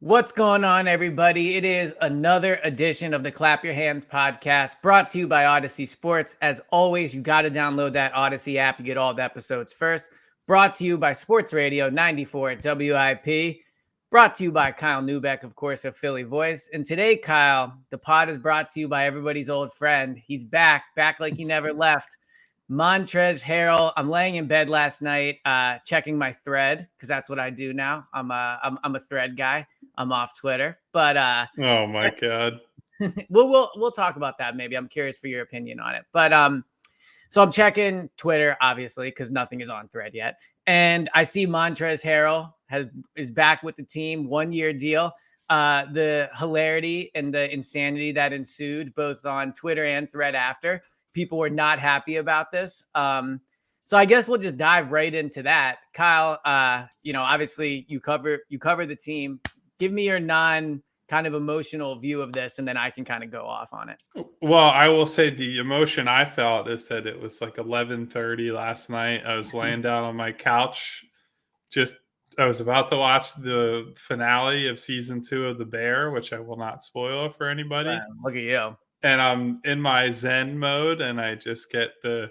What's going on, everybody? It is another edition of the Clap Your Hands podcast brought to you by Odyssey Sports. As always, you got to download that Odyssey app. You get all the episodes first. Brought to you by Sports Radio 94 at WIP. Brought to you by Kyle Neubeck, of course, of Philly Voice. And today, Kyle, the pod is brought to you by everybody's old friend. He's back like he never left. Montrezl Harrell. I'm laying in bed last night, checking my thread because that's what I do now. I'm a thread guy. I'm off Twitter, but oh my god, we'll talk about that maybe. I'm curious for your opinion on it, but so I'm checking Twitter obviously because nothing is on thread yet, and I see Montrezl Harrell is back with the team, 1-year deal. The hilarity and the insanity that ensued both on Twitter and thread after. People were not happy about this. So I guess we'll just dive right into that. Kyle, obviously you cover the team. Give me your kind of emotional view of this, and then I can kind of go off on it. Well, I will say the emotion I felt is that it was like 11:30 last night. I was laying down on my couch. I was about to watch the finale of season 2 of The Bear, which I will not spoil for anybody. Wow, look at you. And I'm in my Zen mode, and I just get the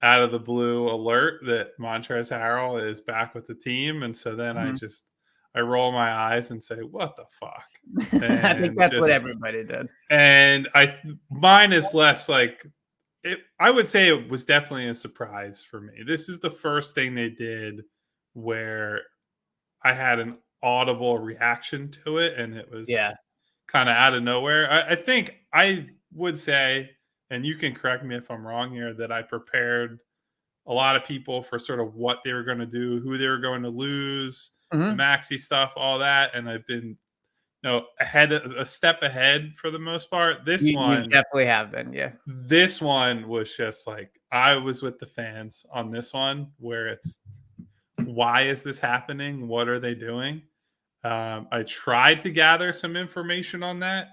out of the blue alert that Montrezl Harrell is back with the team. And so then I roll my eyes and say, what the fuck? And I think that's what everybody did. And mine is less like it. I would say it was definitely a surprise for me. This is the first thing they did where I had an audible reaction to it. And it was kind of out of nowhere. I think I would say, and you can correct me if I'm wrong here, that I prepared a lot of people for sort of what they were going to do, who they were going to lose, the Maxey stuff, all that. And I've been, a step ahead for the most part. You definitely have been. Yeah. This one was just like, I was with the fans on this one where it's, why is this happening? What are they doing? I tried to gather some information on that.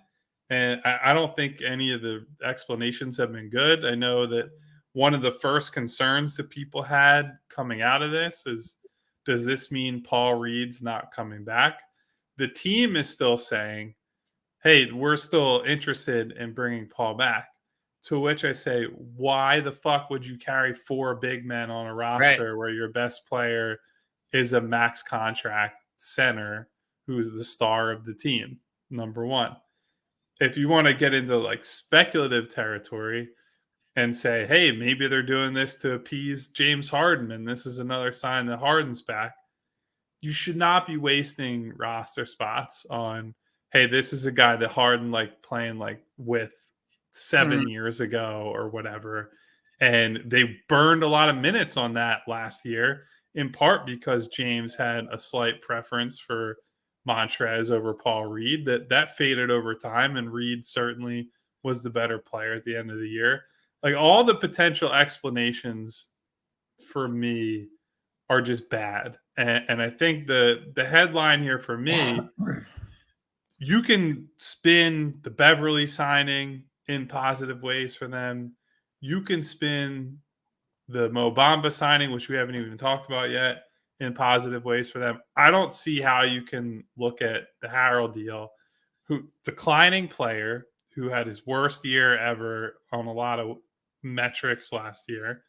And I don't think any of the explanations have been good. I know that one of the first concerns that people had coming out of this is, does this mean Paul Reed's not coming back? The team is still saying, hey, we're still interested in bringing Paul back. To which I say, why the fuck would you carry 4 big men on a roster where your best player is a max contract center who's the star of the team, number one? If you want to get into like speculative territory and say, hey, maybe they're doing this to appease James Harden and this is another sign that Harden's back, you should not be wasting roster spots on, hey, this is a guy that Harden like playing like with 7 years ago or whatever. And they burned a lot of minutes on that last year, in part because James had a slight preference for Montrez over Paul Reed. That faded over time, and Reed certainly was the better player at the end of the year. Like, all the potential explanations for me are just bad. And I think the headline here for me, you can spin the Beverly signing in positive ways for them. You can spin the Mo Bamba signing, which we haven't even talked about yet, in positive ways for them. I don't see how you can look at the Harrell deal, who declining player who had his worst year ever on a lot of metrics last year,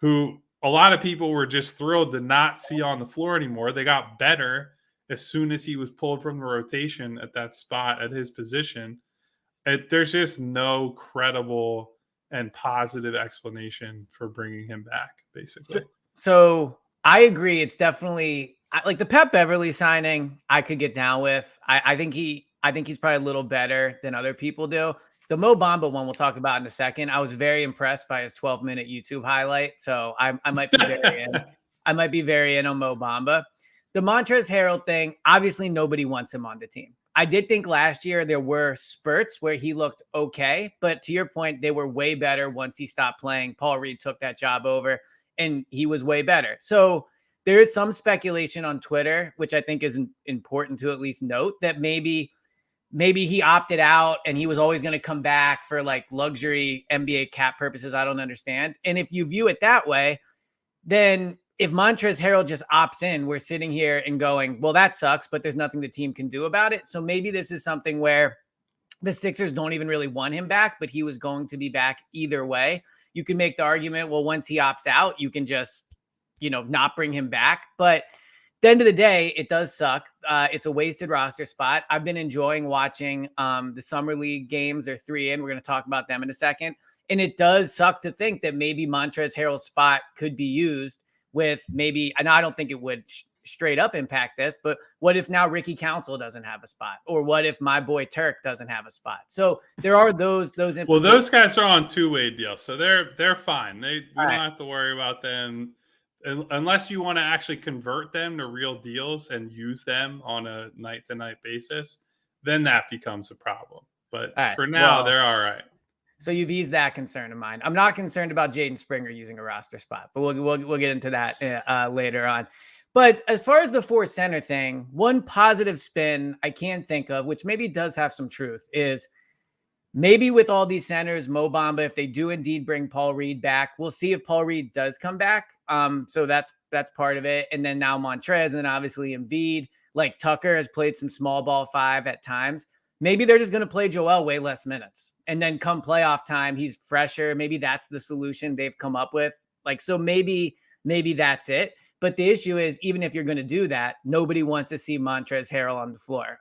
who a lot of people were just thrilled to not see on the floor anymore. They got better as soon as he was pulled from the rotation at that spot at his position. There's just no credible and positive explanation for bringing him back, basically. So I agree. It's definitely like the Pat Beverly signing I could get down with. I think he's probably a little better than other people do. The Mo Bamba one we'll talk about in a second. I was very impressed by his 12-minute YouTube highlight. So I might be very in. I might be very in on Mo Bamba. The Montrezl Harrell thing, obviously nobody wants him on the team. I did think last year there were spurts where he looked okay, but to your point, they were way better once he stopped playing. Paul Reed took that job over and he was way better. So there is some speculation on Twitter, which I think is important to at least note, that maybe he opted out and he was always going to come back for like luxury NBA cap purposes. I don't understand. And if you view it that way, then if Montrezl Harrell just opts in, we're sitting here and going, well, that sucks, but there's nothing the team can do about it. So maybe this is something where the Sixers don't even really want him back, but he was going to be back either way. You can make the argument, well, once he opts out, you can just, not bring him back. But at the end of the day, it does suck. It's a wasted roster spot. I've been enjoying watching the Summer League games. They're 3 in. We're going to talk about them in a second. And it does suck to think that maybe Montrezl Harrell's spot could be used with maybe, and I don't think it would straight up impact this, but what if now Ricky Council doesn't have a spot? Or what if my boy Turk doesn't have a spot? So there are those Well, those guys are on two-way deals, so they're fine. We don't right. have to worry about them unless you want to actually convert them to real deals and use them on a night-to-night basis. Then that becomes a problem. But for now, they're all right. So you've eased that concern of mine. I'm not concerned about Jaden Springer using a roster spot, but we'll get into that later on. But as far as the 4 center thing, one positive spin I can think of, which maybe does have some truth, is maybe with all these centers, Mo Bamba, if they do indeed bring Paul Reed back, we'll see if Paul Reed does come back. So that's part of it. And then now Montrez, and then obviously Embiid, like Tucker has played some small ball 5 at times. Maybe they're just going to play Joel way less minutes. And then come playoff time, he's fresher. Maybe that's the solution they've come up with. So maybe that's it. But the issue is, even if you're going to do that, nobody wants to see Montrezl Harrell on the floor.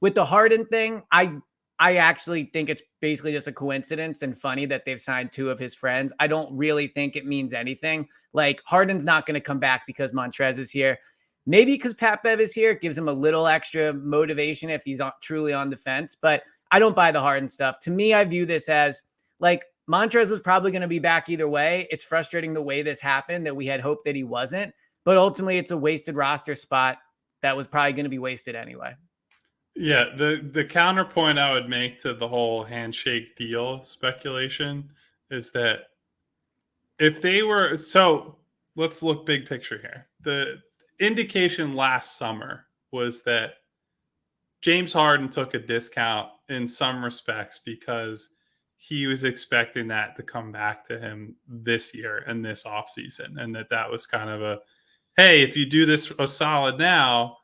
With the Harden thing, I actually think it's basically just a coincidence and funny that they've signed 2 of his friends. I don't really think it means anything. Like, Harden's not going to come back because Montrez is here. Maybe because Pat Bev is here, it gives him a little extra motivation if he's truly on the fence. But I don't buy the Harden stuff. To me, I view this as like Montrez was probably going to be back either way. It's frustrating the way this happened, that we had hoped that he wasn't. But ultimately, it's a wasted roster spot that was probably going to be wasted anyway. Yeah, the counterpoint I would make to the whole handshake deal speculation is that if they were, so let's look big picture here. The indication last summer was that James Harden took a discount in some respects because he was expecting that to come back to him this year and this offseason, and that was kind of a, hey, if you do this a solid now,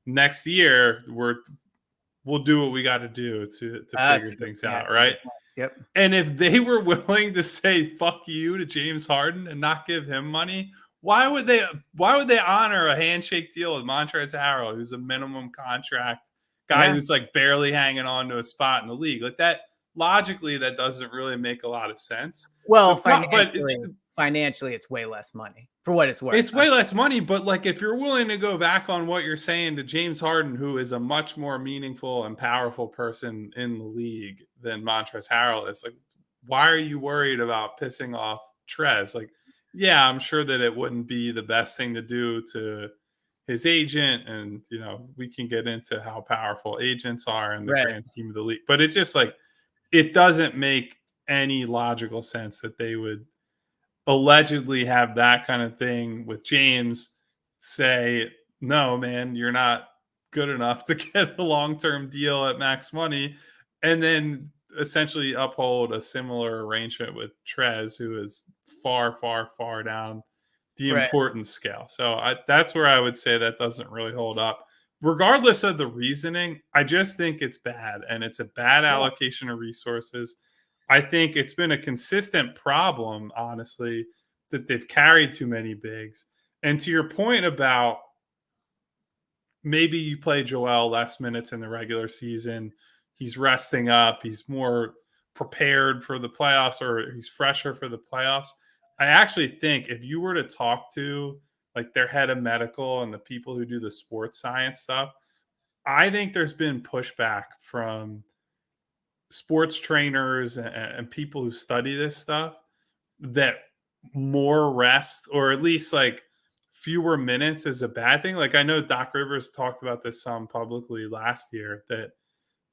next year we'll do what we got to do to figure things out, right? Yep. And if they were willing to say fuck you to James Harden and not give him money, why would they honor a handshake deal with Montrezl Harrell, who's a minimum contract guy who's like barely hanging on to a spot in the league? Like, that logically, that doesn't really make a lot of sense. Well, financially, it's way less money for what it's worth. It's way less money, but like, if you're willing to go back on what you're saying to James Harden, who is a much more meaningful and powerful person in the league than Montrezl Harrell is, like, why are you worried about pissing off Trez? Like, yeah, I'm sure that it wouldn't be the best thing to do to his agent, and we can get into how powerful agents are in the grand scheme of the league, but it just, like, it doesn't make any logical sense that they would allegedly have that kind of thing with James, say, no, man, you're not good enough to get a long-term deal at max money, and then essentially uphold a similar arrangement with Trez, who is far, far, far down the importance scale. So that's where I would say that doesn't really hold up. Regardless of the reasoning, I just think it's bad, and it's a bad allocation of resources. I think it's been a consistent problem, honestly, that they've carried too many bigs. And to your point about maybe you play Joel less minutes in the regular season, he's resting up, he's more prepared for the playoffs, or he's fresher for the playoffs. I actually think if you were to talk to like their head of medical and the people who do the sports science stuff, I think there's been pushback from sports trainers and people who study this stuff that more rest, or at least like fewer minutes, is a bad thing. Like, I know Doc Rivers talked about this some publicly last year, that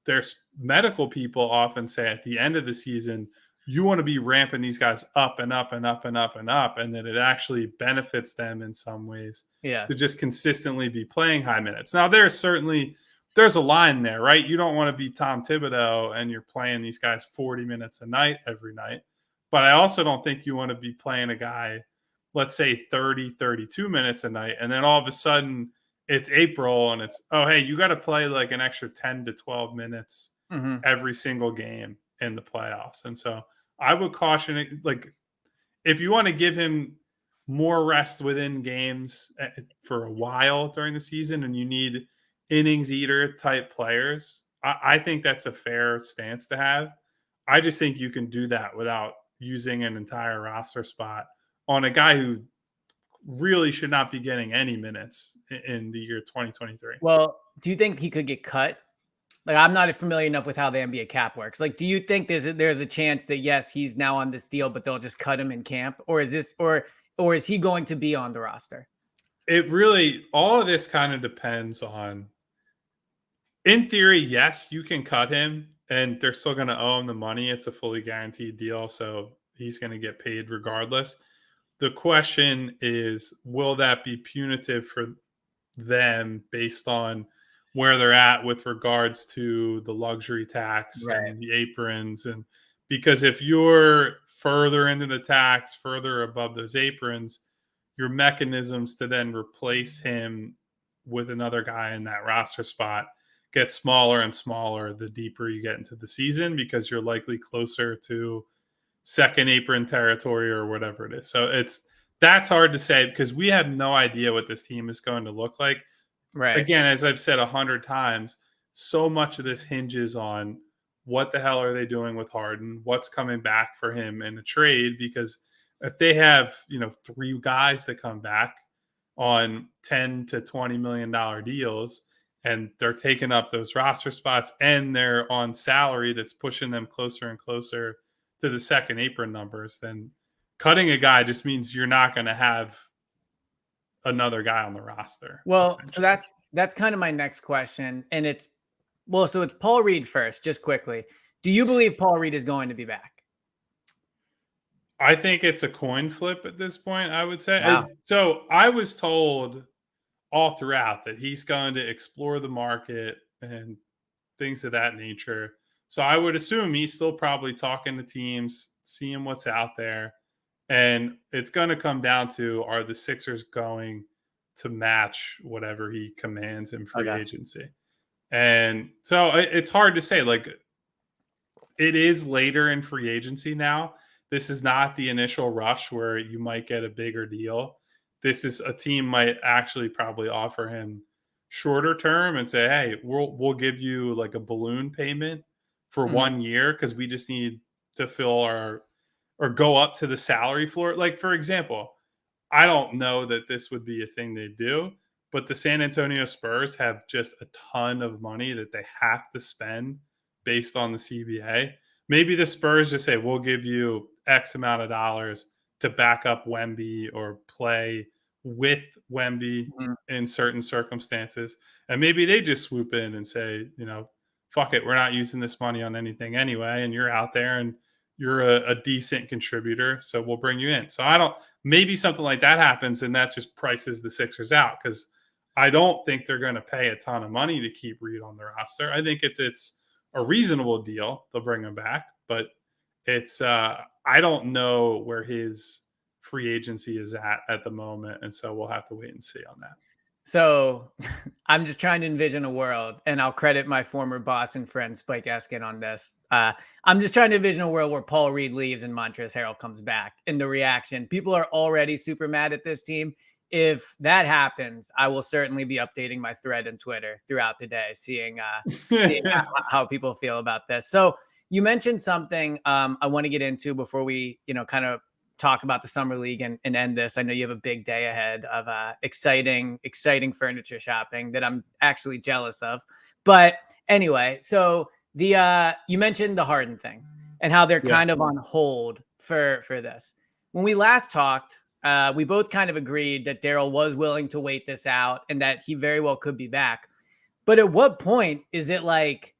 there's medical people often say at the end of the season, you want to be ramping these guys up and up and up and up and up, and that it actually benefits them in some ways to just consistently be playing high minutes. Now, there's a line there, right? You don't want to be Tom Thibodeau and you're playing these guys 40 minutes a night every night. But I also don't think you want to be playing a guy let's say 30, 32 minutes a night. And then all of a sudden it's April and it's, oh, hey, you got to play like an extra 10 to 12 minutes Mhm. every single game in the playoffs. And so I would caution it, like, if you want to give him more rest within games for a while during the season and you need innings eater type players, I think that's a fair stance to have. I just think you can do that without using an entire roster spot on a guy who really should not be getting any minutes in the year 2023. Well, do you think he could get cut? Like, I'm not familiar enough with how the NBA cap works. Like, do you think there's a chance that yes, he's now on this deal, but they'll just cut him in camp, or is this or is he going to be on the roster? It really, all of this kind of depends on, in theory, yes, you can cut him and they're still going to owe him the money. It's a fully guaranteed deal. So he's going to get paid regardless. The question is, will that be punitive for them based on where they're at with regards to the luxury tax Right. and the aprons? And because if you're further into the tax, further above those aprons, your mechanisms to then replace him with another guy in that roster spot get smaller and smaller the deeper you get into the season, because you're likely closer to second apron territory or whatever it is. So that's hard to say because we have no idea what this team is going to look like. Right. Again, as I've said 100 times, so much of this hinges on what the hell are they doing with Harden? What's coming back for him in a trade? Because if they have, 3 guys that come back on 10 to $20 million deals and they're taking up those roster spots and they're on salary that's pushing them closer and closer to the second apron numbers, then cutting a guy just means you're not going to have another guy on the roster, Well, so essentially. that's kind of my next question, and so it's Paul Reed first, just quickly. Do you believe Paul Reed is going to be back? I think it's a coin flip at this point, I would say. Wow. So I was told all throughout that he's going to explore the market and things of that nature. So I would assume he's still probably talking to teams, seeing what's out there. And it's going to come down to, are the Sixers going to match whatever he commands in free Okay. agency? And so it's hard to say. Like, it is later in free agency now. This is not the initial rush where you might get a bigger deal. This is a team might actually probably offer him shorter term and say, "Hey, we'll give you like a balloon payment for Mhm. 1 year because we just need to fill our or go up to the salary floor." Like, for example, I don't know that this would be a thing they do, but the San Antonio Spurs have just a ton of money that they have to spend based on the CBA. Maybe the Spurs just say, we'll give you X amount of dollars to back up Wemby or play with Wemby Mhm. in certain circumstances. And maybe they just swoop in and say, fuck it, we're not using this money on anything anyway. And you're out there and you're a decent contributor. So we'll bring you in. So I don't, maybe something like that happens and that just prices the Sixers out, because I don't think they're going to pay a ton of money to keep Reed on the roster. I think if it's a reasonable deal, they'll bring him back, but it's I don't know where his free agency is at the moment, and so we'll have to wait and see on that. So I'm just trying to envision a world, and I'll credit my former boss and friend Spike Eskin on this. I'm just trying to envision a world where Paul Reed leaves and Montrezl Harrell comes back. And the reaction, people are already super mad at this team. If that happens, I will certainly be updating my thread and Twitter throughout the day, seeing how people feel about this. So you mentioned something I want to get into before we, kind of talk about the summer league and end this. I know you have a big day ahead of exciting furniture shopping that I'm actually jealous of. But anyway, so the you mentioned the Harden thing and how they're Yeah. kind of on hold for this. When we last talked, we both kind of agreed that Daryl was willing to wait this out and that he very well could be back. But at what point is it like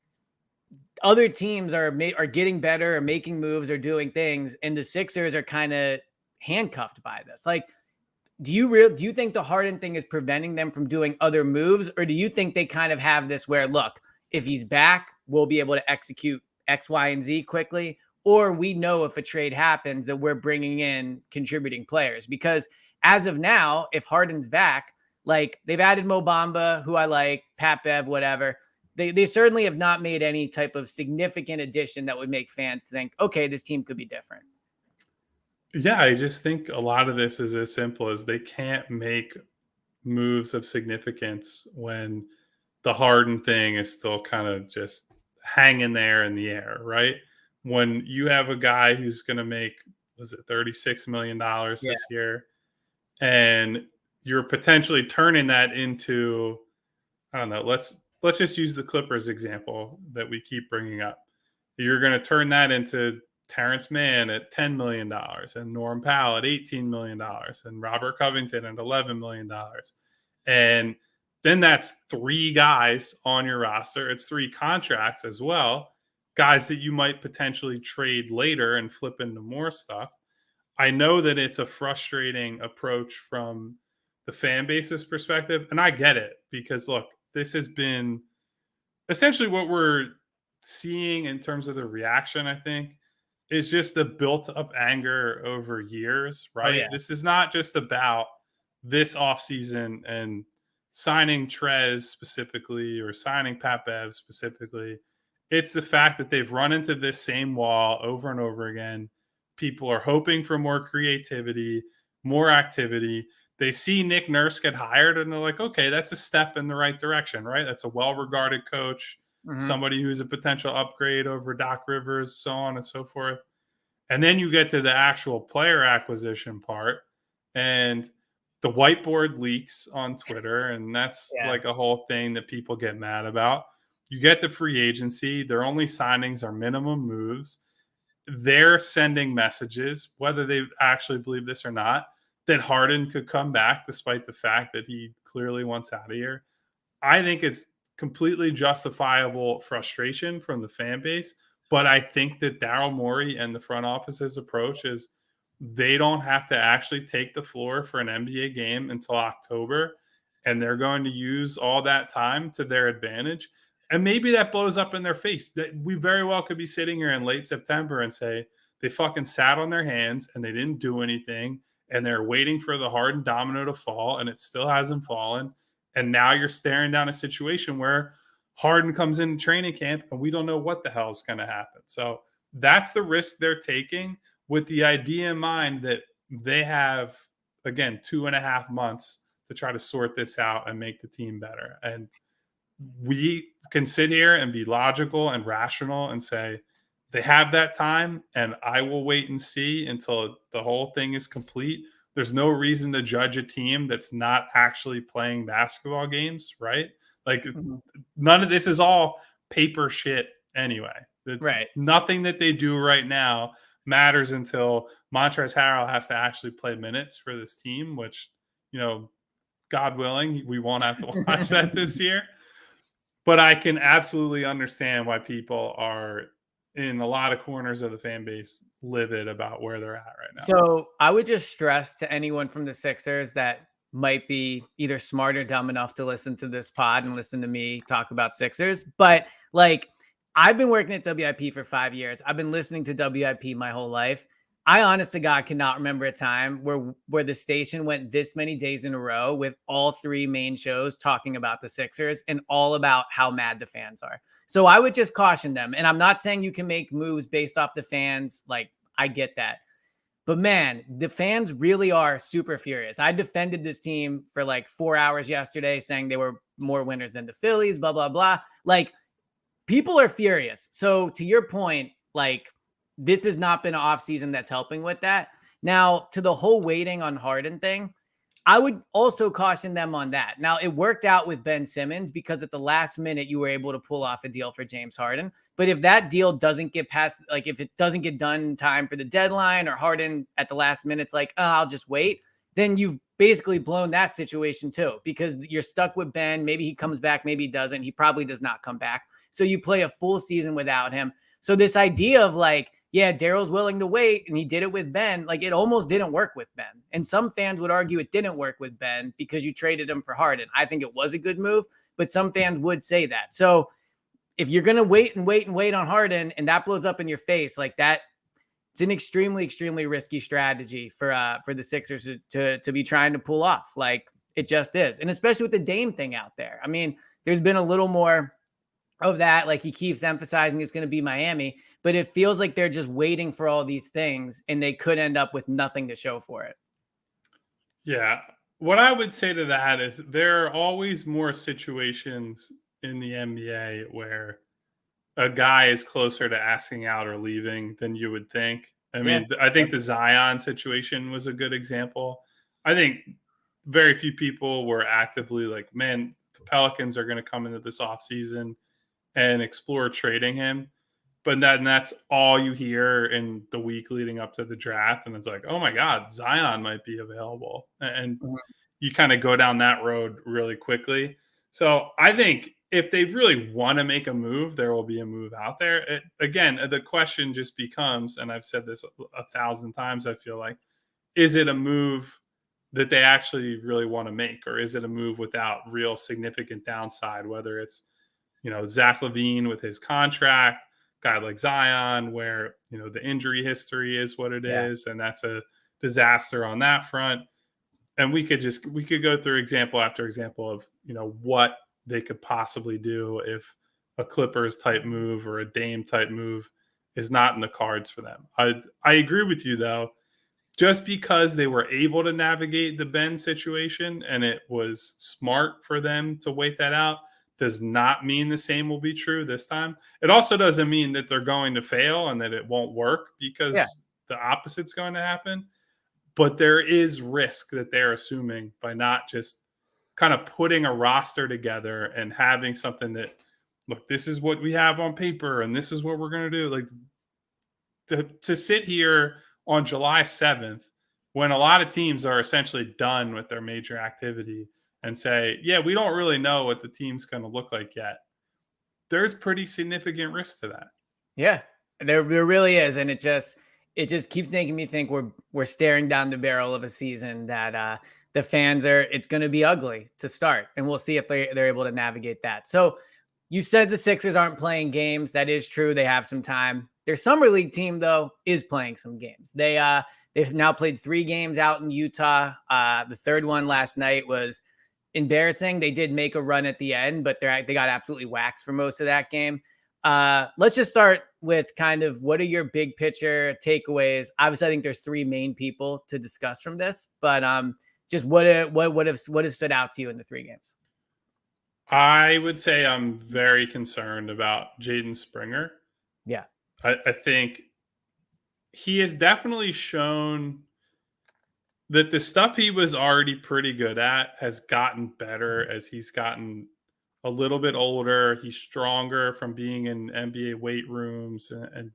other teams are getting better or making moves or doing things, and the Sixers are kind of handcuffed by this? Like, do you think the Harden thing is preventing them from doing other moves, or do you think they kind of have this where, look, if he's back, we'll be able to execute X, Y, and Z quickly, or we know if a trade happens that we're bringing in contributing players? Because as of now, if Harden's back, like they've added Mo Bamba, who I like, Pat Bev, whatever. They certainly have not made any type of significant addition that would make fans think, okay, this team could be different. Yeah, I just think a lot of this is as simple as they can't make moves of significance when the Harden thing is still kind of just hanging there in the air, right? When you have a guy who's going to make, was it $36 million Yeah. this year, and you're potentially turning that into, I don't know, let's just use the Clippers example that we keep bringing up. You're going to turn that into Terrence Mann at $10 million and Norm Powell at $18 million and Robert Covington at $11 million. And then that's 3 guys on your roster. It's 3 contracts as well, guys that you might potentially trade later and flip into more stuff. I know that it's a frustrating approach from the fan base's perspective, and I get it because look, this has been essentially what we're seeing in terms of the reaction, I think, is just the built up anger over years, Oh right? yeah. This is not just about this offseason and signing Trez specifically or signing Pat Bev specifically. It's the fact that they've run into this same wall over and over again. People are hoping for more creativity, more activity. They see Nick Nurse get hired and they're like, okay, that's a step in the right direction, right? That's a well regarded coach, Mm-hmm. somebody who's a potential upgrade over Doc Rivers, so on and so forth. And then you get to the actual player acquisition part, and the whiteboard leaks on Twitter, and that's Yeah. like a whole thing that people get mad about. You get the free agency, their only signings are minimum moves. They're sending messages, whether they actually believe this or not, that Harden could come back despite the fact that he clearly wants out of here. I think it's completely justifiable frustration from the fan base, but I think that Daryl Morey and the front office's approach is they don't have to actually take the floor for an NBA game until October, and they're going to use all that time to their advantage. And maybe that blows up in their face. That we very well could be sitting here in late September and say they fucking sat on their hands and they didn't do anything, and they're waiting for the Harden domino to fall, and it still hasn't fallen. And now you're staring down a situation where Harden comes in training camp and we don't know what the hell is going to happen. So that's the risk they're taking, with the idea in mind that they have, again, 2.5 months to try to sort this out and make the team better. And we can sit here and be logical and rational and say, they have that time, and I will wait and see until the whole thing is complete. There's no reason to judge a team that's not actually playing basketball games, right? Like, Mm-hmm. none of this is all paper shit anyway. Right. Nothing that they do right now matters until Montrezl Harrell has to actually play minutes for this team, which, God willing, we won't have to watch that this year. But I can absolutely understand why people are in a lot of corners of the fan base livid about where they're at right now. So I would just stress to anyone from the Sixers that might be either smart or dumb enough to listen to this pod and listen to me talk about Sixers. But like, I've been working at WIP for 5 years. I've been listening to WIP my whole life. I honest to God cannot remember a time where the station went this many days in a row with all 3 main shows talking about the Sixers and all about how mad the fans are. So I would just caution them. And I'm not saying you can make moves based off the fans. Like, I get that. But man, the fans really are super furious. I defended this team for like 4 hours yesterday, saying they were more winners than the Phillies, blah, blah, blah. Like, people are furious. So to your point, like, this has not been an offseason that's helping with that. Now, to the whole waiting on Harden thing, I would also caution them on that. Now, it worked out with Ben Simmons because at the last minute, you were able to pull off a deal for James Harden. But if that deal doesn't get past, like if it doesn't get done in time for the deadline, or Harden at the last minute, it's like, oh, I'll just wait, then you've basically blown that situation too, because you're stuck with Ben. Maybe he comes back, maybe he doesn't. He probably does not come back. So you play a full season without him. So this idea of like, yeah, Daryl's willing to wait, and he did it with Ben. Like, it almost didn't work with Ben. And some fans would argue it didn't work with Ben because you traded him for Harden. I think it was a good move, but some fans would say that. So if you're going to wait and wait and wait on Harden and that blows up in your face like that, it's an extremely, extremely risky strategy for the Sixers to be trying to pull off. Like it just is. And especially with the Dame thing out there. I mean, there's been a little more of that. Like he keeps emphasizing it's going to be Miami, but it feels like they're just waiting for all these things and they could end up with nothing to show for it. Yeah. What I would say to that is there are always more situations in the NBA where a guy is closer to asking out or leaving than you would think. I Yeah. mean, I think the Zion situation was a good example. I think very few people were actively like, man, the Pelicans are going to come into this offseason and explore trading him. But that's all you hear in the week leading up to the draft. And it's like, oh my God, Zion might be available. And Mhm. you kind of go down that road really quickly. So I think if they really want to make a move, there will be a move out there. Again, the question just becomes, and I've said this 1,000 times, I feel like, is it a move that they actually really want to make, or is it a move without real significant downside, whether it's, Zach LaVine with his contract, guy like Zion, where, the injury history is what it Yeah. is, and that's a disaster on that front. And we could go through example after example of, what they could possibly do if a Clippers type move or a Dame type move is not in the cards for them. I agree with you though. Just because they were able to navigate the Ben situation and it was smart for them to wait that out does not mean the same will be true this time. It also doesn't mean that they're going to fail and that it won't work, Yeah. because the opposite's going to happen. But there is risk that they're assuming by not just kind of putting a roster together and having something that, look, this is what we have on paper and this is what we're going to do. Like to sit here on July 7th when a lot of teams are essentially done with their major activity and say, yeah, we don't really know what the team's going to look like yet. There's pretty significant risk to that. Yeah, there really is, and it just keeps making me think we're staring down the barrel of a season that the fans are. It's going to be ugly to start, and we'll see if they're able to navigate that. So you said the Sixers aren't playing games. That is true. They have some time. Their summer league team though is playing some games. They've now played 3 games out in Utah. The third one last night was embarrassing. They did make a run at the end, but they got absolutely waxed for most of that game. Let's just start with kind of what are your big picture takeaways? Obviously, I think there's 3 main people to discuss from this, but just what has stood out to you in the 3 games? I would say I'm very concerned about Jaden Springer. Yeah. I think he has definitely shown that the stuff he was already pretty good at has gotten better as he's gotten a little bit older. He's stronger from being in NBA weight rooms and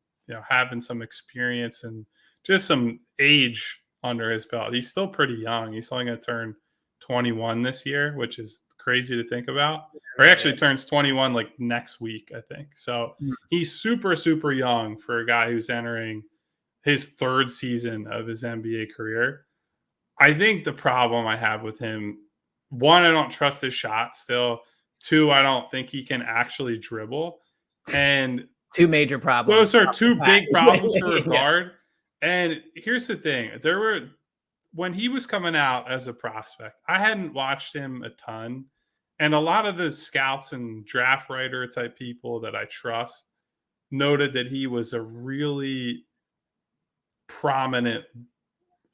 having some experience and just some age under his belt. He's still pretty young. He's only going to turn 21 this year, which is crazy to think about. Or he actually turns 21 like next week, I think. So he's super, super young for a guy who's entering his 3rd season of his NBA career. I think the problem I have with him, one, I don't trust his shot still. 2, I don't think he can actually dribble. And 2 major problems. those are 2 big problems for a Yeah. guard. And here's the thing. When he was coming out as a prospect, I hadn't watched him a ton. And a lot of the scouts and draft writer type people that I trust noted that he was a really prominent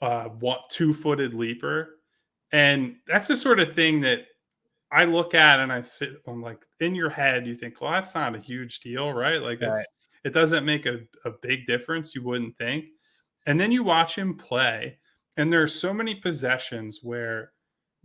2-footed leaper. And that's the sort of thing that I look at and I'm like, in your head, you think, well, that's not a huge deal, right? Like Right. it doesn't make a big difference. You wouldn't think. And then you watch him play, and there's so many possessions where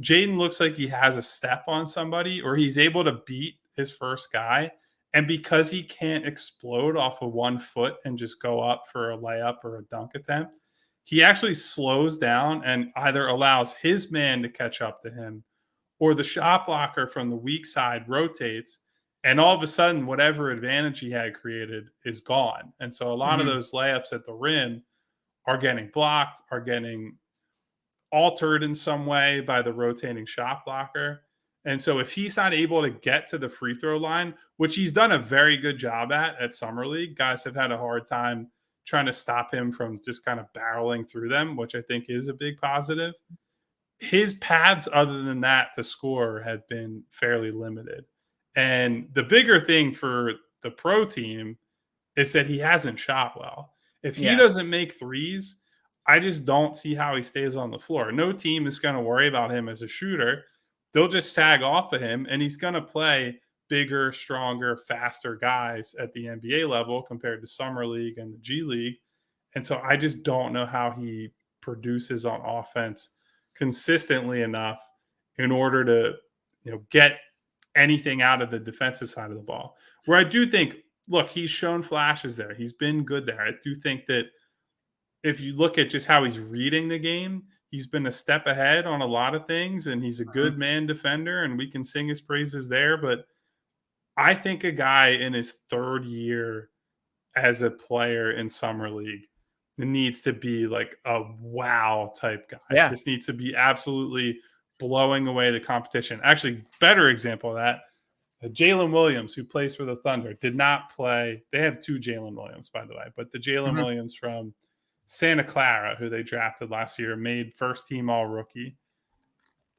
Jaden looks like he has a step on somebody or he's able to beat his first guy. And because he can't explode off of 1 foot and just go up for a layup or a dunk attempt, he actually slows down and either allows his man to catch up to him or the shot blocker from the weak side rotates. And all of a sudden, whatever advantage he had created is gone. And so a lot of those layups at the rim are getting blocked, are getting altered in some way by the rotating shot blocker. And so if he's not able to get to the free throw line, which he's done a very good job at Summer League, guys have had a hard time trying to stop him from just kind of barreling through them, which I think is a big positive. His paths other than that to score have been fairly limited. And the bigger thing for the pro team is that he hasn't shot well. If he Yeah. doesn't make threes, I just don't see how he stays on the floor. No team is going to worry about him as a shooter. They'll just sag off of him, and he's going to play bigger, stronger, faster guys at the NBA level compared to Summer League and the G League. And so I just don't know how he produces on offense consistently enough in order to, get anything out of the defensive side of the ball. Where I do think, look, he's shown flashes there. He's been good there. I do think that if you look at just how he's reading the game, he's been a step ahead on a lot of things, and he's a good man defender, and we can sing his praises there. But I think a guy in his third year as a player in Summer League needs to be like a wow type guy. Yeah. Just needs to be absolutely blowing away the competition. Actually, better example of that, Jalen Williams, who plays for the Thunder, did not play. They have two Jalen Williams, by the way, but the Jalen Mhm. Williams from Santa Clara, who they drafted last year, made first team all rookie.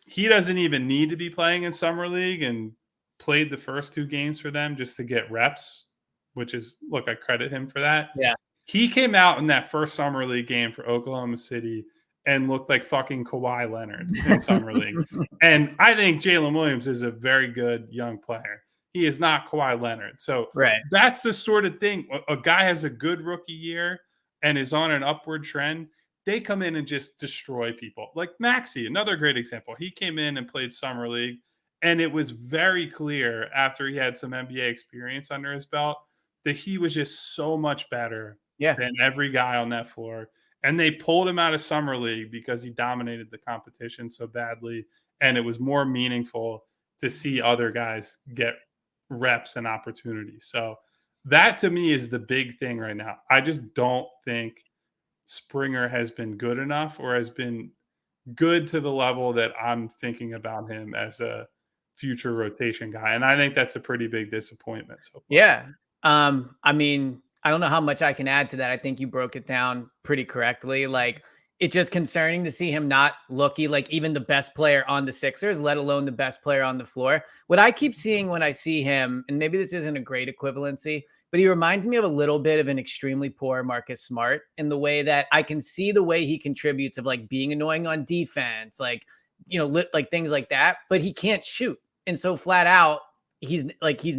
He doesn't even need to be playing in Summer League and played the first two games for them just to get reps, which is, look, I credit him for that. Yeah. He came out in that first Summer League game for Oklahoma City and looked like fucking Kawhi Leonard in Summer League. And I think Jalen Williams is a very good young player. He is not Kawhi Leonard. So Right. that's the sort of thing. A guy has a good rookie year and is on an upward trend. They come in and just destroy people. Like Maxey, another great example. He came in and played Summer League, and it was very clear after he had some NBA experience under his belt that he was just so much better Yeah. than every guy on that floor. And they pulled him out of Summer League because he dominated the competition so badly. And it was more meaningful to see other guys get reps and opportunities. So that to me is the big thing right now. I just don't think Springer has been good enough or has been good to the level that I'm thinking about him as a future rotation guy. And I think that's a pretty big disappointment so far. Yeah. I mean, I don't know how much I can add to that. I think you broke it down pretty correctly. Like, it's just concerning to see him not looking like even the best player on the Sixers, let alone the best player on the floor. What I keep seeing when I see him, and maybe this isn't a great equivalency, but he reminds me of a little bit of an extremely poor Marcus Smart in the way that I can see the way he contributes of like being annoying on defense, like, like things like that, but he can't shoot. And so flat out, he's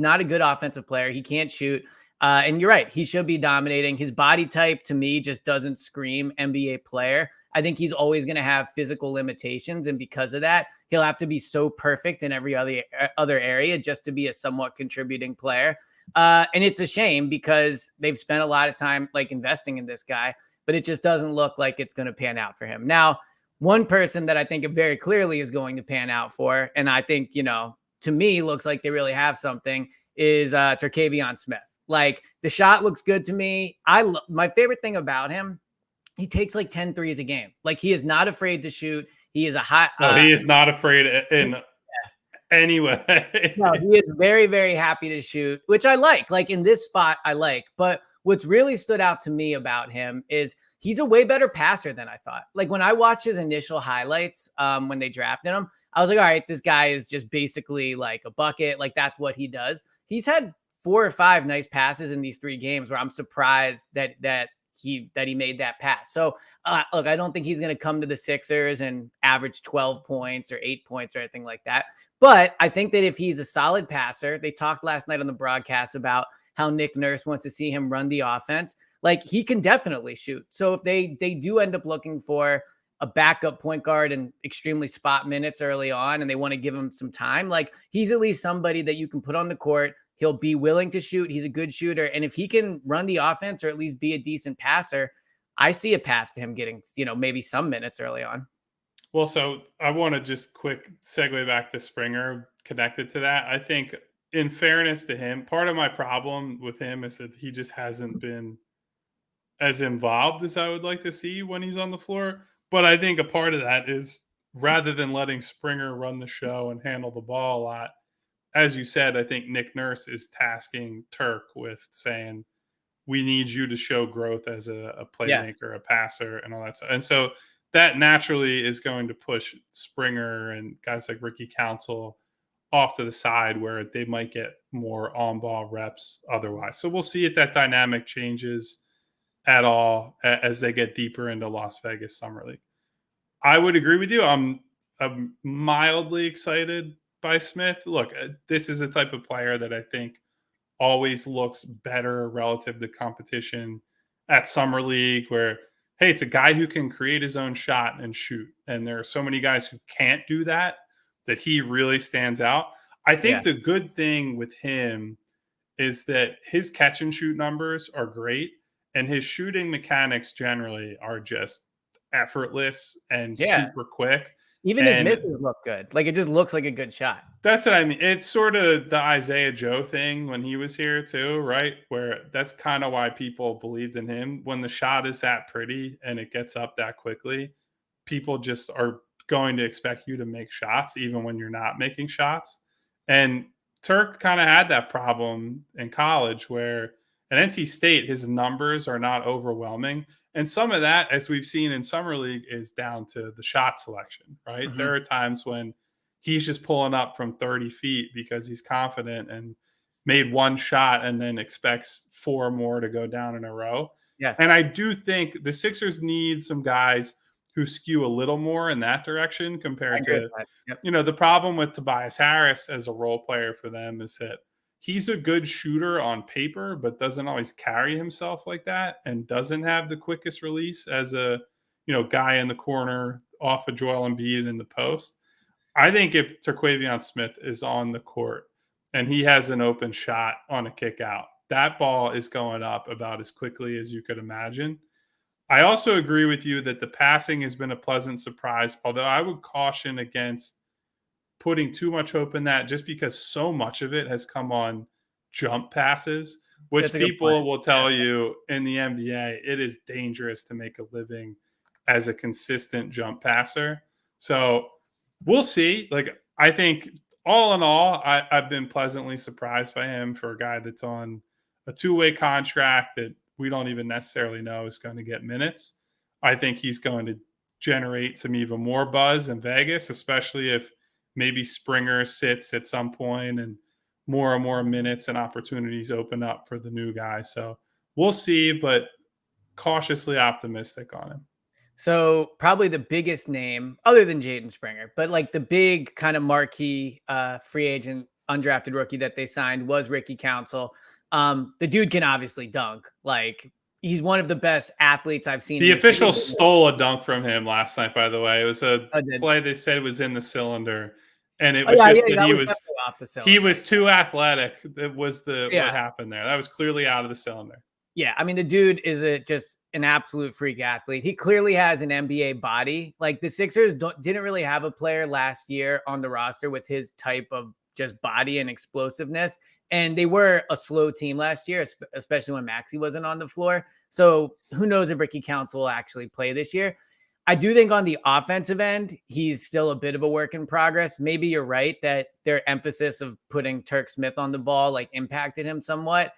not a good offensive player. He can't shoot. And you're right. He should be dominating. His body type to me just doesn't scream NBA player. I think he's always going to have physical limitations. And because of that, he'll have to be so perfect in every other area just to be a somewhat contributing player. And it's a shame because they've spent a lot of time like investing in this guy, but it just doesn't look like it's going to pan out for him. Now, one person that I think it very clearly is going to pan out for, and I think, to me looks like they really have something, is Terquavion Smith. Like, the shot looks good to me. My favorite thing about him, he takes like 10 threes a game. Like, he is not afraid to shoot. He is a hot. No, he is not afraid in any way. No, he is very, very happy to shoot, which I like. Like, in this spot, I like. But what's really stood out to me about him is he's a way better passer than I thought. Like, when I watched his initial highlights when they drafted him, I was like, all right, this guy is just basically like a bucket. Like, that's what he does. He's had 4 or 5 nice passes in these 3 games where I'm surprised that he made that pass. So look, I don't think he's going to come to the Sixers and average 12 points or 8 points or anything like that. But I think that if he's a solid passer, they talked last night on the broadcast about how Nick Nurse wants to see him run the offense. Like, he can definitely shoot. So if they do end up looking for a backup point guard and extremely spot minutes early on, and they want to give him some time, like, he's at least somebody that you can put on the court. He'll be willing to shoot. He's a good shooter. And if he can run the offense or at least be a decent passer, I see a path to him getting, maybe some minutes early on. Well, so I want to just quick segue back to Springer connected to that. I think, in fairness to him, part of my problem with him is that he just hasn't been as involved as I would like to see when he's on the floor. But I think a part of that is, rather than letting Springer run the show and handle the ball a lot, as you said, I think Nick Nurse is tasking Turk with saying, we need you to show growth as a Yeah. playmaker, a passer, and all that stuff. And so that naturally is going to push Springer and guys like Ricky Council off to the side where they might get more on ball reps otherwise. So we'll see if that dynamic changes at all as they get deeper into Las Vegas Summer League. I would agree with you. I'm mildly excited by Smith. Look, this is the type of player that I think always looks better relative to competition at Summer League, where, hey, it's a guy who can create his own shot and shoot. And there are so many guys who can't do that that he really stands out. I Yeah. think the good thing with him is that his catch and shoot numbers are great, and his shooting mechanics generally are just effortless and Yeah. super quick. Even his And misses look good. Like, it just looks like a good shot. that's what I mean. It's sort of the Isaiah Joe thing when he was here too, right? Where that's kind of why people believed in him. When the shot is that pretty and it gets up that quickly, people just are going to expect you to make shots even when you're not making shots. And Turk kind of had that problem in college where at NC State his numbers are not overwhelming. And some of that, as we've seen in Summer League, is down to the shot selection, right? Mhm. There are times when he's just pulling up from 30 feet because he's confident and made one shot and then expects four more to go down in a row. Yeah. And I do think the Sixers need some guys who skew a little more in that direction I compared agree with to, that. Yep. the problem with Tobias Harris as a role player for them is that he's a good shooter on paper, but doesn't always carry himself like that and doesn't have the quickest release as a, guy in the corner off of Joel Embiid in the post. I think if Terquavion Smith is on the court and he has an open shot on a kick out, that ball is going up about as quickly as you could imagine. I also agree with you that the passing has been a pleasant surprise, although I would caution against putting too much hope in that just because so much of it has come on jump passes, That's which a good point. people will Yeah. tell you in the NBA, it is dangerous to make a living as a consistent jump passer. So we'll see. Like, I think all in all, I've been pleasantly surprised by him for a guy that's on a two-way contract that we don't even necessarily know is going to get minutes. I think he's going to generate some even more buzz in Vegas, especially if maybe Springer sits at some point and more minutes and opportunities open up for the new guy. So we'll see, but cautiously optimistic on him. So probably the biggest name other than Jaden Springer, but like the big kind of marquee free agent undrafted rookie that they signed was Ricky Council. The dude can obviously dunk. Like, he's one of the best athletes I've seen in The the city. officials stole a dunk from him last night, by the way. It was a I did. play they said was in the cylinder, and it Oh was yeah, just yeah, that that he was was definitely off the he cylinder. was too athletic. That was the what Yeah. happened there. That was clearly out of the cylinder. Yeah, I mean, the dude is just an absolute freak athlete. He clearly has an NBA body. Like, the Sixers didn't really have a player last year on the roster with his type of just body and explosiveness. And they were a slow team last year, especially when Maxey wasn't on the floor. So who knows if Ricky Council will actually play this year. I do think on the offensive end, he's still a bit of a work in progress. Maybe you're right that their emphasis of putting Turk Smith on the ball like impacted him somewhat.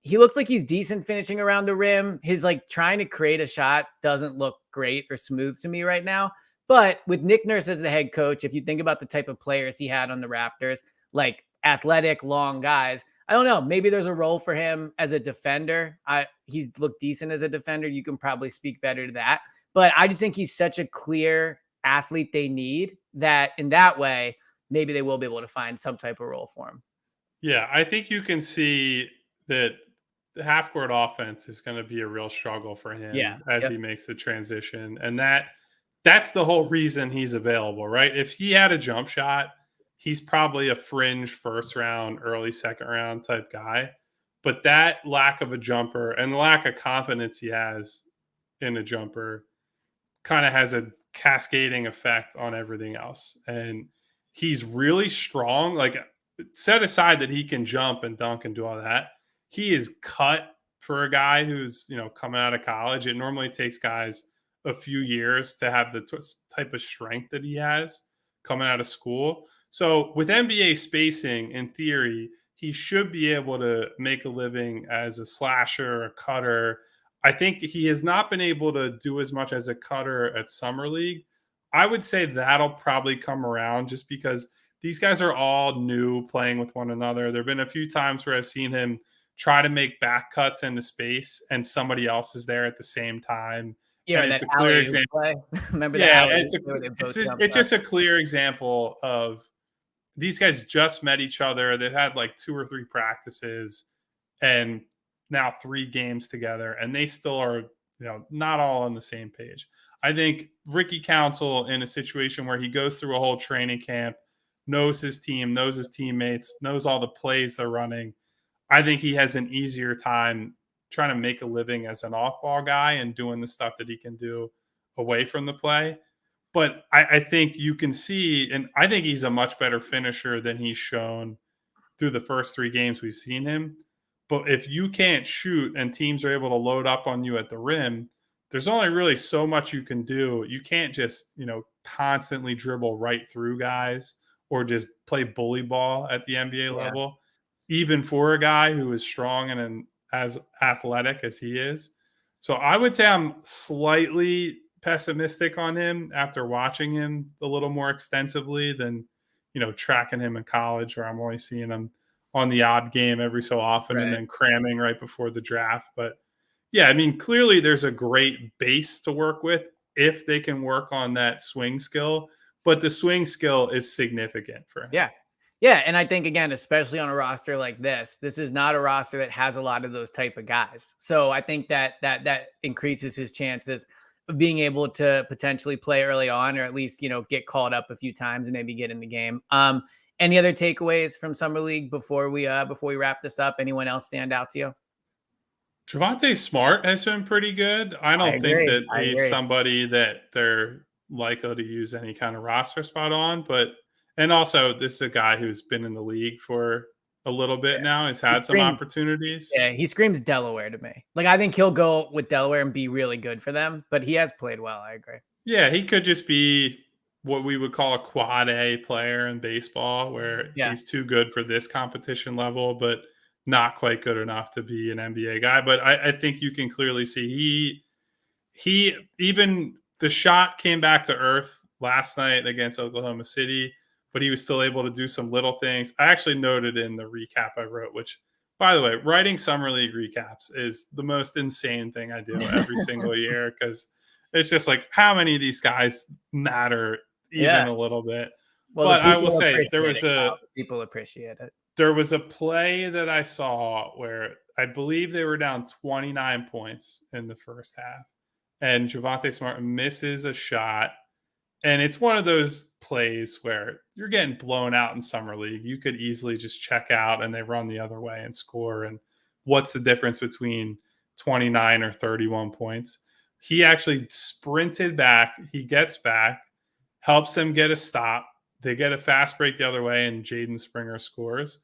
He looks like he's decent finishing around the rim. His like trying to create a shot doesn't look great or smooth to me right now. But with Nick Nurse as the head coach, if you think about the type of players he had on the Raptors, like athletic, long guys, I don't know. Maybe there's a role for him as a defender. He's looked decent as a defender. You can probably speak better to that. But I just think he's such a clear athlete they need that in that way, maybe they will be able to find some type of role for him. Yeah, I think you can see that the half court offense is going to be a real struggle for Yeah. him as Yep. he makes the transition. And that's the whole reason he's available, right? If he had a jump shot, he's probably a fringe first round, early second round type guy. But that lack of a jumper and the lack of confidence he has in a jumper kind of has a cascading effect on everything else. And he's really strong. Like, set aside that he can jump and dunk and do all that, he is cut for a guy who's, coming out of college. It normally takes guys a few years to have the type of strength that he has coming out of school. So with NBA spacing, in theory, he should be able to make a living as a slasher, a cutter. I think he has not been able to do as much as a cutter at Summer League. I would say that'll probably come around just because these guys are all new playing with one another. There have been a few times where I've seen him try to make back cuts into space and somebody else is there at the same time. Yeah, And or it's that a clear alley-oop example. play. Remember the Yeah, alley-oop play where they both jumped it's up? just a clear example of these guys just met each other. They've had like 2 or 3 practices and now 3 games together, and they still are, not all on the same page. I think Ricky Council, in a situation where he goes through a whole training camp, knows his team, knows his teammates, knows all the plays they're running. I think he has an easier time trying to make a living as an off-ball guy and doing the stuff that he can do away from the play. But I think you can see, and I think he's a much better finisher than he's shown through the first 3 games we've seen him. But if you can't shoot and teams are able to load up on you at the rim, there's only really so much you can do. You can't just, constantly dribble right through guys or just play bully ball at the NBA Yeah. level, even for a guy who is strong and as athletic as he is. So I would say I'm slightly pessimistic on him after watching him a little more extensively than, tracking him in college where I'm only seeing him on the odd game every so often and Right. then cramming right before the draft. But yeah, I mean, clearly there's a great base to work with if they can work on that swing skill, but the swing skill is significant for him. Yeah. Yeah, and I think again, especially on a roster like this is not a roster that has a lot of those type of guys. So I think that increases his chances of being able to potentially play early on, or at least get called up a few times and maybe get in the game. Any other takeaways from Summer League before we wrap this up? Anyone else stand out to you? Javante Smart has been pretty good. I I don't think agree. that I he's agree. somebody that they're likely to use any kind of roster spot on, but and also this is a guy who's been in the league for a little bit now, has He had some screams, opportunities. yeah, he screams Delaware to me. Like I think he'll go with Delaware and be really good for them, but he has played well. I agree. Yeah, he could just be what we would call a quad A player in baseball, where Yeah. he's too good for this competition level, but not quite good enough to be an NBA guy. But I think you can clearly see he even the shot came back to earth last night against Oklahoma City, but he was still able to do some little things. I actually noted in the recap I wrote, which by the way, writing summer league recaps is the most insane thing I do every single year because it's just like how many of these guys matter Yeah. even a little bit. Well, the But I will people say appreciate it, Kyle. The people appreciate it. there was a play that I saw where I believe they were down 29 points in the first half, and Javante Smart misses a shot. And it's one of those plays where you're getting blown out in summer league. You could easily just check out and they run the other way and score. And what's the difference between 29 or 31 points? He actually sprinted back. He gets back, helps them get a stop. They get a fast break the other way, and Jaden Springer scores.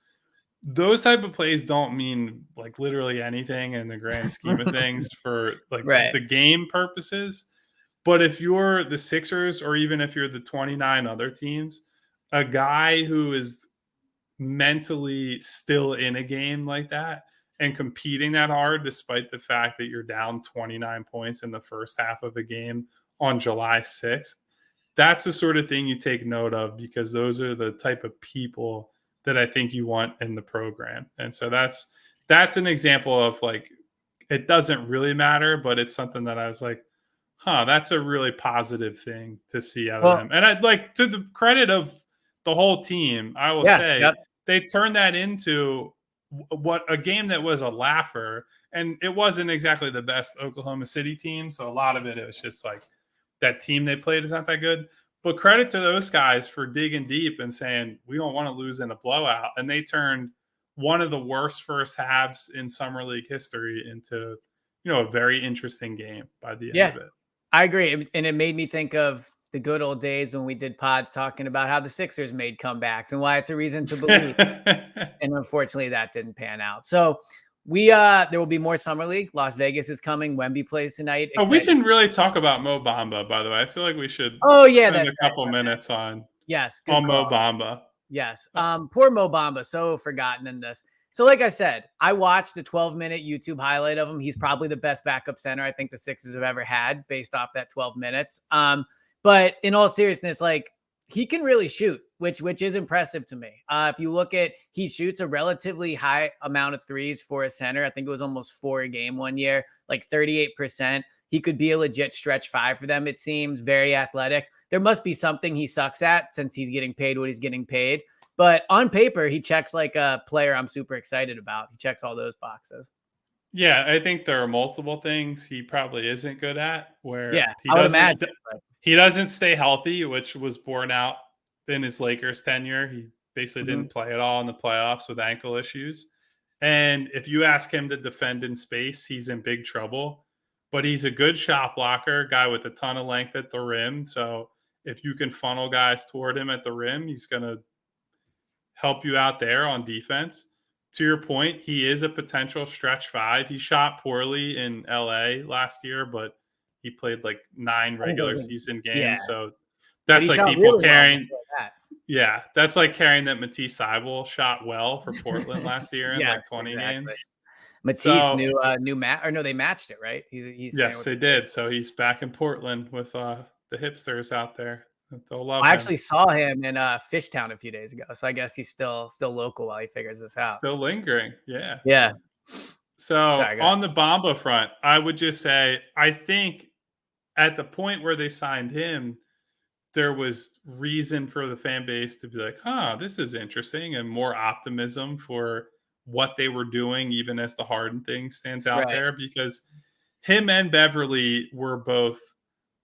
Those type of plays don't mean like literally anything in the grand scheme of things for like Right. the game purposes. But if you're the Sixers or even if you're the 29 other teams, a guy who is mentally still in a game like that and competing that hard, despite the fact that you're down 29 points in the first half of a game on July 6th, that's the sort of thing you take note of because those are the type of people that I think you want in the program. And so that's an example of like it doesn't really matter, but it's something that I was like, that's a really positive thing to see out of Well, them. And I'd like to the credit of the whole team, I will yeah. say Yep. they turned that into what a game that was a laugher. And it wasn't exactly the best Oklahoma City team. So a lot of it was just like that team they played is not that good. But credit to those guys for digging deep and saying, we don't want to lose in a blowout. And they turned one of the worst first halves in summer league history into, a very interesting game by the end Yeah. of it. I agree. And it made me think of the good old days when we did pods talking about how the Sixers made comebacks and why it's a reason to believe. And unfortunately that didn't pan out. So there will be more summer league. Las Vegas is coming. Wemby plays tonight. We Excited. didn't really talk about Mo Bamba, by the way. I feel like we should Oh yeah, spend that's a right. couple minutes on Yes, good on Mo call. Bamba. Yes. Poor Mo Bamba, so forgotten in this. So, like I said, I watched a 12-minute YouTube highlight of him. He's probably the best backup center I think the Sixers have ever had based off that 12 minutes. But in all seriousness, like he can really shoot, which is impressive to me. If you look at, he shoots a relatively high amount of threes for a center. I think it was almost 4 a game one year, like 38%. He could be a legit stretch 5 for them. It seems very athletic. There must be something he sucks at since he's getting paid what he's getting paid. But on paper, he checks like a player I'm super excited about. He checks all those boxes. Yeah, I think there are multiple things he probably isn't good at where Yeah, I would imagine. But he doesn't stay healthy, which was borne out in his Lakers tenure. He basically didn't play at all in the playoffs with ankle issues. And if you ask him to defend in space, he's in big trouble. But he's a good shot blocker, guy with a ton of length at the rim. So if you can funnel guys toward him at the rim, he's going to help you out there on defense. To your point, he is a potential stretch 5. He shot poorly in LA last year, but he played like 9 I think it regular was, season yeah, games. So but that's he like shot people really well carrying. before that. Yeah, that's like carrying that Matisse Thybulle shot well for Portland last year in Yes, like 20 exactly. games. Matisse So new match, or no, they matched it, right? He's staying yes, with they the did. Sixers. So he's back in Portland with the hipsters out there. They'll love I him. actually saw him in Fishtown a few days ago, so I guess he's still local while he figures this out. Still lingering. Yeah. Yeah. So Sorry, go ahead. on the Bamba front, I would just say I think at the point where they signed him, there was reason for the fan base to be like, huh, this is interesting, and more optimism for what they were doing, even as the Harden thing stands out Right. there, because him and Beverly were both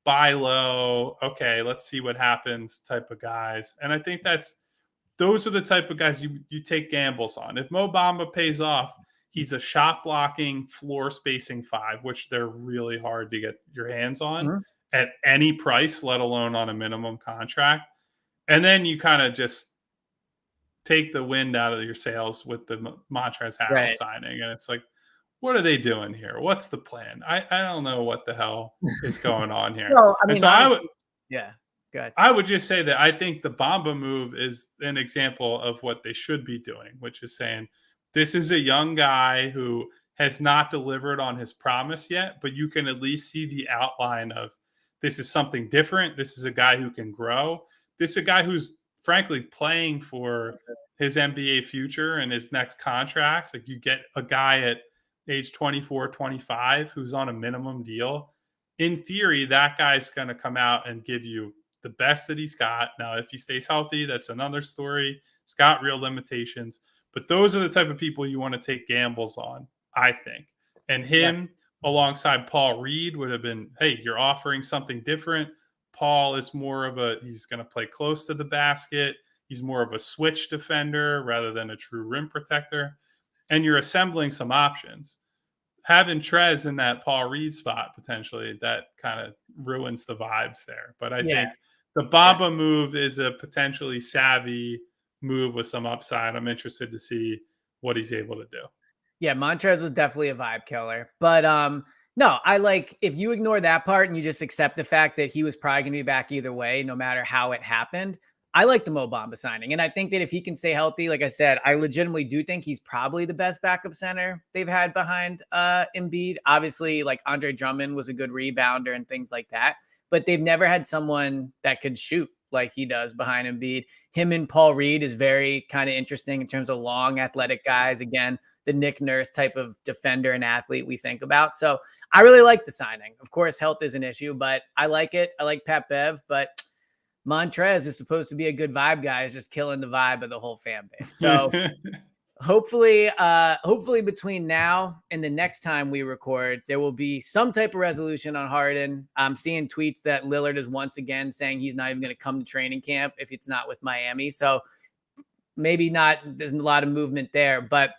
buy low, okay, let's see what happens type of guys. And I think those are the type of guys you take gambles on. If Mo Bamba pays off, he's a shot blocking, floor spacing 5, which they're really hard to get your hands on Mhm. at any price, let alone on a minimum contract. And then you kind of just take the wind out of your sails with the Montrezl Harrell Right. signing. And it's like, what are they doing here? What's the plan? I don't know what the hell is going on here. Well, I And mean, so honestly, yeah. Good. I would just say that I think the Bamba move is an example of what they should be doing, which is saying this is a young guy who has not delivered on his promise yet, but you can at least see the outline of this is something different. This is a guy who can grow. This is a guy who's frankly playing for his NBA future and his next contracts. Like you get a guy at age 24, 25 who's on a minimum deal. In theory, that guy's going to come out and give you the best that he's got. Now, if he stays healthy, that's another story. He's got real limitations, but those are the type of people you want to take gambles on, I think. And Yeah. him alongside Paul Reed would have been, hey, you're offering something different. Paul is more of he's going to play close to the basket. He's more of a switch defender rather than a true rim protector. And you're assembling some options. Having Trez in that Paul Reed spot potentially, that kind of ruins the vibes there. But I Yeah. think the Bamba move is a potentially savvy move with some upside. I'm interested to see what he's able to do. Yeah, Montrez was definitely a vibe killer. But no, I like if you ignore that part and you just accept the fact that he was probably gonna be back either way, no matter how it happened. I like the Mo Bamba signing. And I think that if he can stay healthy, like I said, I legitimately do think he's probably the best backup center they've had behind Embiid. Obviously, like Andre Drummond was a good rebounder and things like that, but they've never had someone that could shoot like he does behind Embiid. Him and Paul Reed is very kind of interesting in terms of long athletic guys. Again, the Nick Nurse type of defender and athlete we think about. So I really like the signing. Of course, health is an issue, but I like it. I like Pat Bev, but Montrez is supposed to be a good vibe guy. Is just killing the vibe of the whole fan base. So hopefully between now and the next time we record, there will be some type of resolution on Harden. I'm seeing tweets that Lillard is once again saying he's not even going to come to training camp if it's not with Miami. So maybe not. There's a lot of movement there, but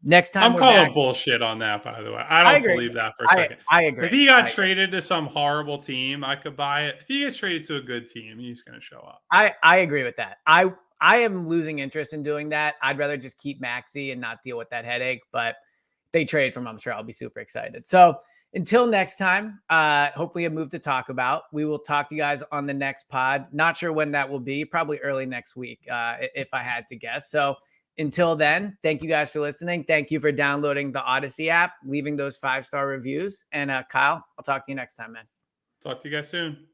next time I'm we're calling back, bullshit on that, by the way. I I don't agree. believe that for a second. I If agree. he got traded to some horrible team, I could buy it. If he gets traded to a good team, he's going to show up. I agree with that. I am losing interest in doing that. I'd rather just keep Maxey and not deal with that headache. But if they trade from him, I'm sure I'll be super excited. So until next time, hopefully a move to talk about. We will talk to you guys on the next pod. Not sure when that will be, probably early next week, if I had to guess. So until then, thank you guys for listening. Thank you for downloading the Odyssey app, leaving those 5-star reviews. And Kyle, I'll talk to you next time, man. Talk to you guys soon.